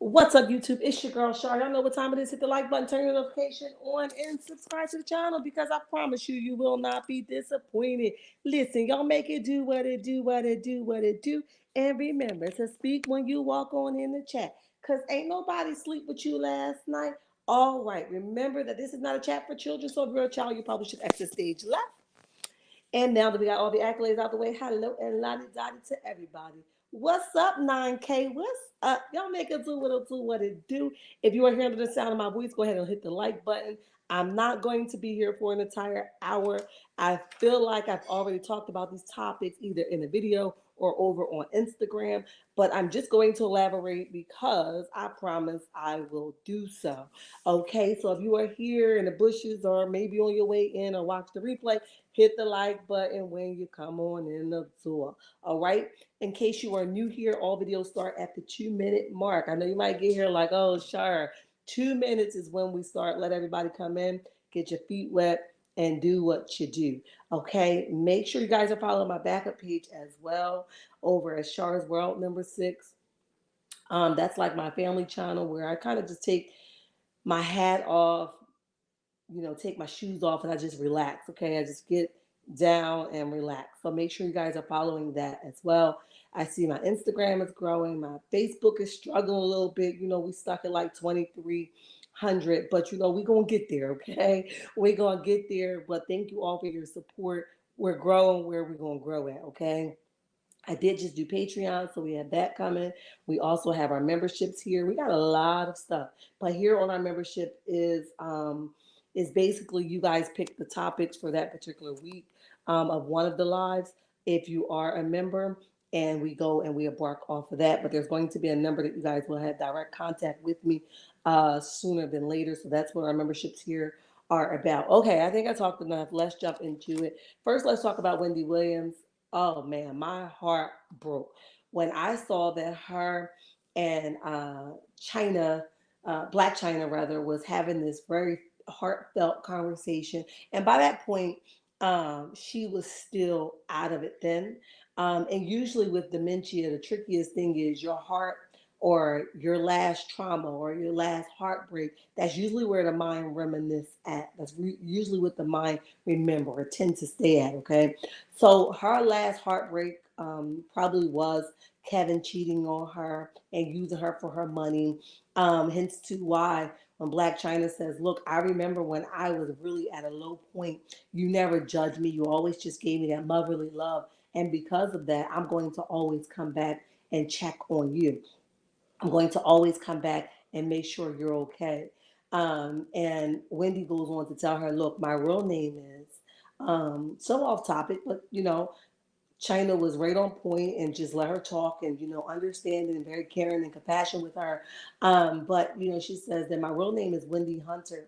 What's up, YouTube? It's your girl, Shar. Y'all know what time it is. Hit the like button, turn your notification on, and subscribe to the channel because I promise you, you will not be disappointed. Listen, y'all make it do what it do, what it do, what it do. And remember to speak when you walk on in the chat because ain't nobody sleep with you last night. All right, remember that this is not a chat for children, so if you're a child, you probably should exit stage left. And now that we got all the accolades out the way, hello and lottie dottie to everybody. What's up, 9K? What's up? Y'all make it do what it do. If you are hearing the sound of my voice, go ahead and hit the like button. I'm not going to be here for an entire hour. I feel like I've already talked about these topics either in a video or over on Instagram, but I'm just going to elaborate because I promise I will do so. Okay, so if you are here in the bushes or maybe on your way in or watch the replay, hit the like button when you come on in the door. All right. In case you are new here, all videos start at the 2 minute mark. I know you might get here like, oh, sure. 2 minutes is when we start. Let everybody come in, get your feet wet, and do what you do. Okay. Make sure you guys are following my backup page as well over at Char's World #6. That's like my family channel where I kind of just take my hat off, take my shoes off and I just relax. Okay. I just get down and relax. So make sure you guys are following that as well. I see my Instagram is growing. My Facebook is struggling a little bit. We stuck at like 2,300, but we're going to get there. Okay. We're going to get there. But thank you all for your support. We're growing where we're going to grow at. Okay. I did just do Patreon, so we have that coming. We also have our memberships here. We got a lot of stuff, but here on our membership is basically you guys pick the topics for that particular week of one of the lives. If you are a member, and we go and we embark off of that, but there's going to be a number that you guys will have direct contact with me sooner than later. So that's what our memberships here are about. Okay, I think I talked enough. Let's jump into it. First, let's talk about Wendy Williams. Oh man, my heart broke when I saw that her and China, Blac Chyna rather, was having this very heartfelt conversation. And by that point, she was still out of it then. And usually with dementia, the trickiest thing is your heart or your last trauma or your last heartbreak. That's usually where the mind reminisce at. That's usually what the mind remember or tend to stay at. Okay, so her last heartbreak probably was Kevin cheating on her and using her for her money. Hence to why when Blac Chyna says, "Look, I remember when I was really at a low point. You never judged me. You always just gave me that motherly love, and because of that, I'm going to always come back and check on you. I'm going to always come back and make sure you're okay." And Wendy goes on to tell her, "Look, my real name is," so off topic, but China was right on point and just let her talk and, understanding and very caring and compassionate with her. But, she says that my real name is Wendy Hunter.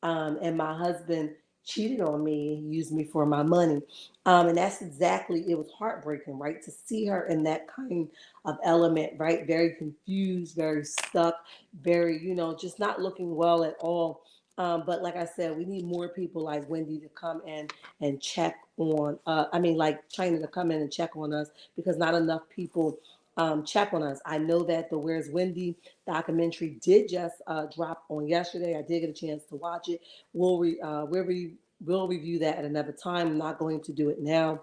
And my husband cheated on me and used me for my money. And that's exactly, it was heartbreaking, right? To see her in that kind of element, right? Very confused, very stuck, very, just not looking well at all. But like I said, we need more people like Wendy to come in and check on, like China to come in and check on us because not enough people check on us. I know that the Where's Wendy documentary did just drop on yesterday. I did get a chance to watch it. We'll review that at another time. I'm not going to do it now.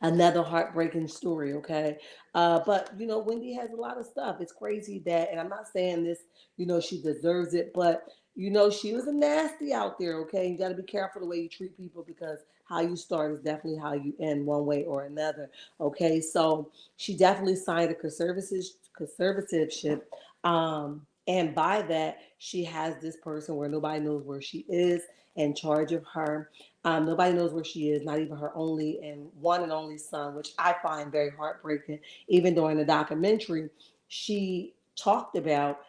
Another heartbreaking story, okay? But Wendy has a lot of stuff. It's crazy that, and I'm not saying this, she deserves it, but she was a nasty out there, okay? You got to be careful the way you treat people because how you start is definitely how you end one way or another, okay? So she definitely signed a conservativeship. And by that, she has this person where nobody knows where she is in charge of her. Nobody knows where she is, not even her only and one and only son, which I find very heartbreaking. Even during the documentary, she talked about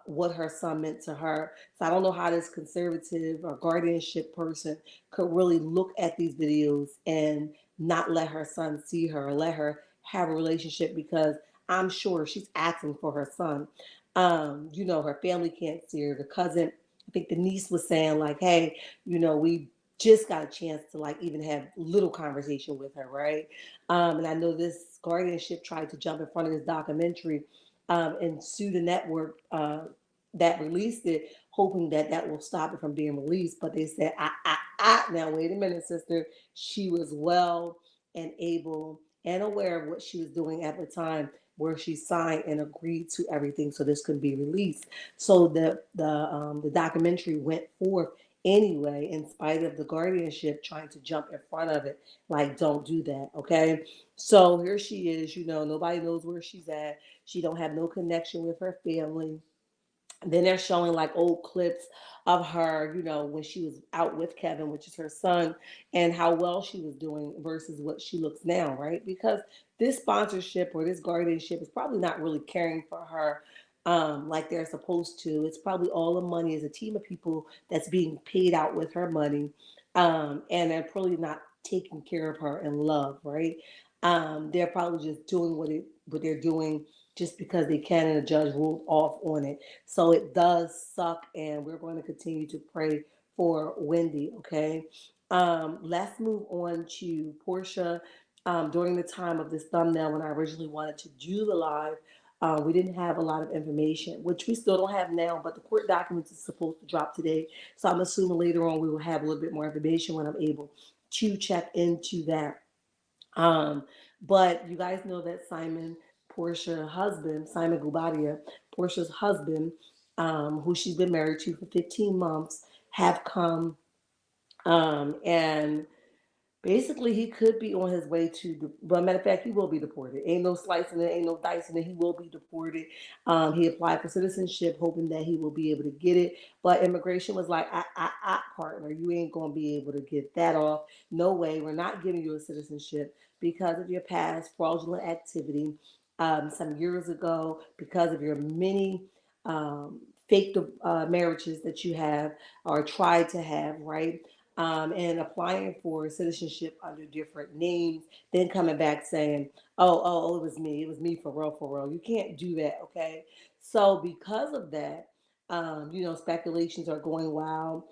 what her son meant to her. So I don't know how this conservative or guardianship person could really look at these videos and not let her son see her or let her have a relationship because I'm sure she's asking for her son. Her family can't see her. The cousin, I think the niece was saying like, hey, we just got a chance to like even have little conversation with her, right? And I know this guardianship tried to jump in front of this documentary and sue the network that released it, hoping that that will stop it from being released. But they said, now wait a minute, sister. She was well and able and aware of what she was doing at the time where she signed and agreed to everything so this could be released. So the documentary went forth anyway, in spite of the guardianship trying to jump in front of it. Like, don't do that, okay? So here she is, nobody knows where she's at. She don't have no connection with her family. Then they're showing like old clips of her, when she was out with Kevin, which is her son, and how well she was doing versus what she looks now, right? Because this sponsorship or this guardianship is probably not really caring for her like they're supposed to. It's probably all the money is a team of people that's being paid out with her money, and they're probably not taking care of her in love, right? They're probably just doing what they're doing just because they can, and the judge ruled off on it. So it does suck, and we're going to continue to pray for Wendy, okay? Let's move on to Porsha. During the time of this thumbnail, when I originally wanted to do the live, we didn't have a lot of information, which we still don't have now, but the court documents is supposed to drop today. So I'm assuming later on we will have a little bit more information when I'm able to check into that. Um, but you guys know that Porsha's husband, Simon Gubadia, Porsha's husband, who she's been married to for 15 months, have come and basically he could be on his way to, but matter of fact, he will be deported. Ain't no slicing it, ain't no dicing it. He will be deported. He applied for citizenship, hoping that he will be able to get it. But immigration was like, partner, you ain't gonna be able to get that off. No way. We're not giving you a citizenship because of your past fraudulent activity some years ago, because of your many fake marriages that you have or tried to have, right? And applying for citizenship under different names, then coming back saying, it was me. It was me for real, for real. You can't do that, okay? So because of that, speculations are going wild.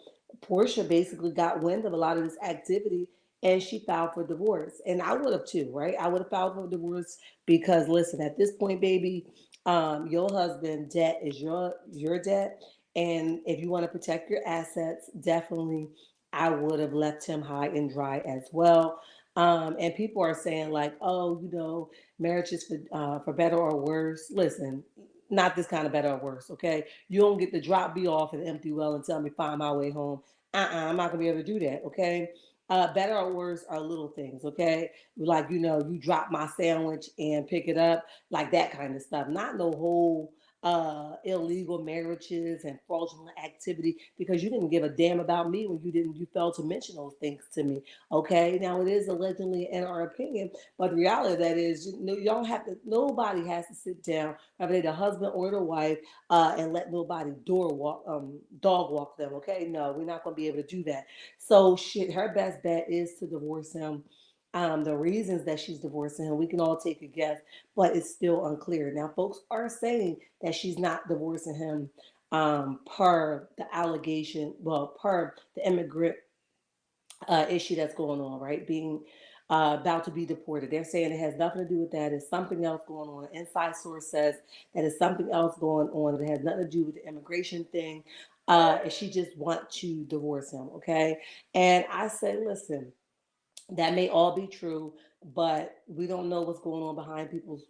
Porsha basically got wind of a lot of this activity and she filed for divorce. And I would have too, right? I would have filed for divorce because listen, at this point, baby, your husband debt is your debt. And if you want to protect your assets, definitely I would have left him high and dry as well. And people are saying like, oh, marriage is for better or worse. Listen, not this kind of better or worse. Okay, you don't get to drop me off at an empty well and tell me find my way home. I'm not gonna be able to do that. Okay. Better or worse are little things, okay? Like, you drop my sandwich and pick it up, like that kind of stuff. Not no whole illegal marriages and fraudulent activity because you didn't give a damn about me when you failed to mention those things to me. Okay, now it is allegedly in our opinion, but the reality of that is you don't have to. Nobody has to sit down, whether they're the husband or the wife, and let nobody dog walk them. Okay, no, we're not going to be able to do that. So shit, her best bet is to divorce him. The reasons that she's divorcing him, we can all take a guess, but it's still unclear. Now, folks are saying that she's not divorcing him per the allegation, well, per the immigrant issue that's going on, right? Being about to be deported. They're saying it has nothing to do with that. It's something else going on. An inside source says that it's something else going on that has nothing to do with the immigration thing. And she just want to divorce him, okay? And I say, listen, that may all be true, but we don't know what's going on behind people's,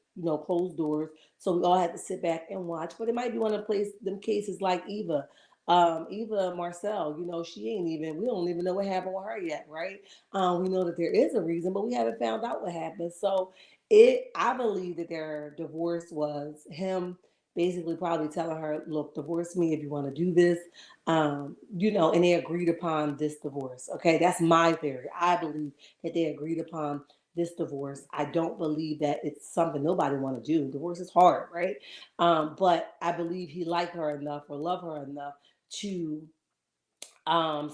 closed doors. So we all have to sit back and watch. But it might be one of the them cases like Eva. Eva Marcel, she ain't even, we don't even know what happened with her yet, right? We know that there is a reason, but we haven't found out what happened. So I believe that their divorce was him basically probably telling her, look, divorce me if you want to do this, and they agreed upon this divorce. Okay, that's my theory. I believe that they agreed upon this divorce. I don't believe that it's something nobody want to do. Divorce is hard, right? But I believe he liked her enough or loved her enough to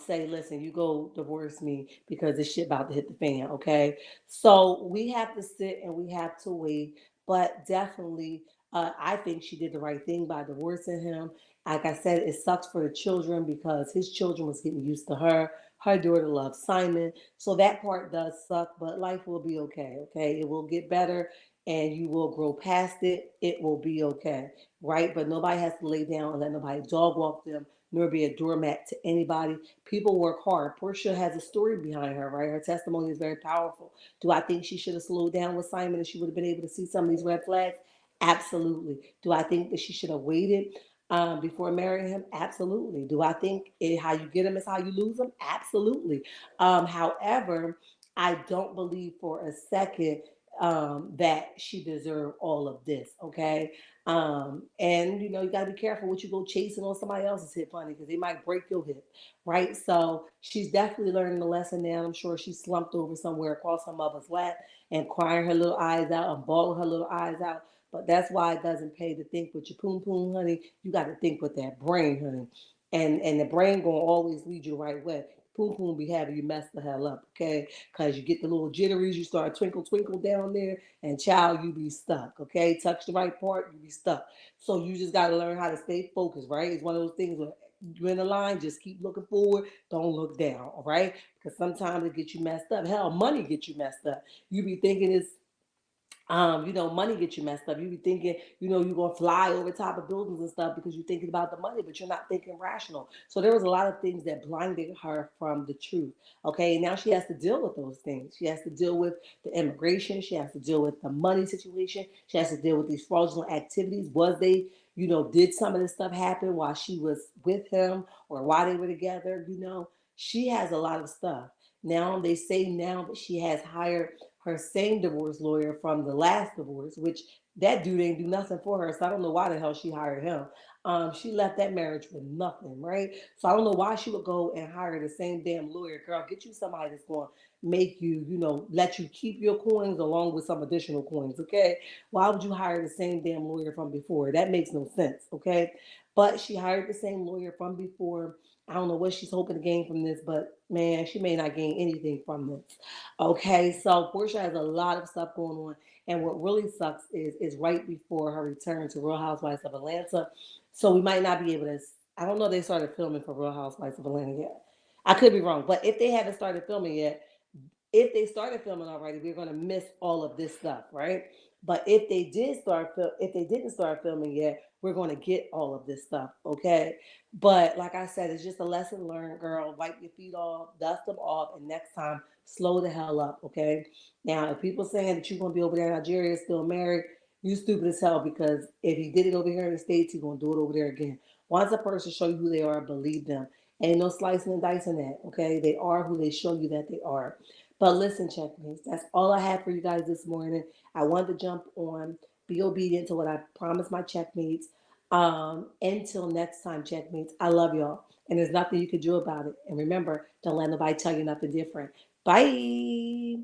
say, listen, you go divorce me because this shit about to hit the fan, okay? So we have to sit and we have to wait, but definitely I think she did the right thing by divorcing him. Like I said, it sucks for the children because his children was getting used to her Her daughter loves Simon. So that part does suck, but life will be okay. Okay. It will get better and you will grow past it. It will be okay. Right. But nobody has to lay down and let nobody dog walk them nor be a doormat to anybody. People work hard. Porsha has a story behind her, right? Her testimony is very powerful. Do I think she should have slowed down with Simon and she would have been able to see some of these red flags? Absolutely. Do I think that she should have waited before marrying him? Absolutely. Do I think how you get him is how you lose him? Absolutely. However, I don't believe for a second that she deserved all of this. Okay. And you got to be careful what you go chasing on somebody else's hip, honey, because they might break your hip, right? So she's definitely learning the lesson now. I'm sure she slumped over somewhere across her mother's lap and crying her little eyes out and bawling her little eyes out. But that's why it doesn't pay to think with your poom poom, honey. You got to think with that brain, honey. And the brain gonna always lead you the right way. Poom poom be having you mess the hell up, okay? Cause you get the little jitteries, you start twinkle twinkle down there, and child, you be stuck, okay? Touch the right part, you be stuck. So you just gotta learn how to stay focused, right? It's one of those things where you're in the line, just keep looking forward, don't look down, all right? Because sometimes it gets you messed up. Hell, money gets you messed up. You be thinking it's money gets you messed up. You be thinking, you're gonna fly over top of buildings and stuff because you're thinking about the money, but you're not thinking rational. So there was a lot of things that blinded her from the truth. Okay, and now she has to deal with those things. She has to deal with the immigration. She has to deal with the money situation. She has to deal with these fraudulent activities. Was they, did some of this stuff happen while she was with him or while they were together? She has a lot of stuff. Now they say now that she has hired her same divorce lawyer from the last divorce, which that dude ain't do nothing for her. So I don't know why the hell she hired him. She left that marriage with nothing, right? So I don't know why she would go and hire the same damn lawyer. Girl, get you somebody that's going to make you, let you keep your coins along with some additional coins, okay? Why would you hire the same damn lawyer from before? That makes no sense, okay? But she hired the same lawyer from before. I don't know what she's hoping to gain from this, but man, she may not gain anything from this. Okay, so Porsha has a lot of stuff going on, and what really sucks is right before her return to Real Housewives of Atlanta. So we might not be able to. I don't know if they started filming for Real Housewives of Atlanta yet. I could be wrong, but if they haven't started filming yet, if they started filming already, we're gonna miss all of this stuff, right? But if they didn't start filming yet, we're gonna get all of this stuff, okay? But like I said, it's just a lesson learned, girl. Wipe your feet off, dust them off, and next time, slow the hell up, okay? Now, if people saying that you're gonna be over there in Nigeria still married, you stupid as hell because if he did it over here in the States, he's gonna do it over there again. Once a person show you who they are, believe them. Ain't no slicing and dicing that, okay? They are who they show you that they are. But listen, checkmates, that's all I have for you guys this morning. I wanted to jump on, be obedient to what I promised my checkmates. Until next time, checkmates, I love y'all. And there's nothing you can do about it. And remember, don't let nobody tell you nothing different. Bye.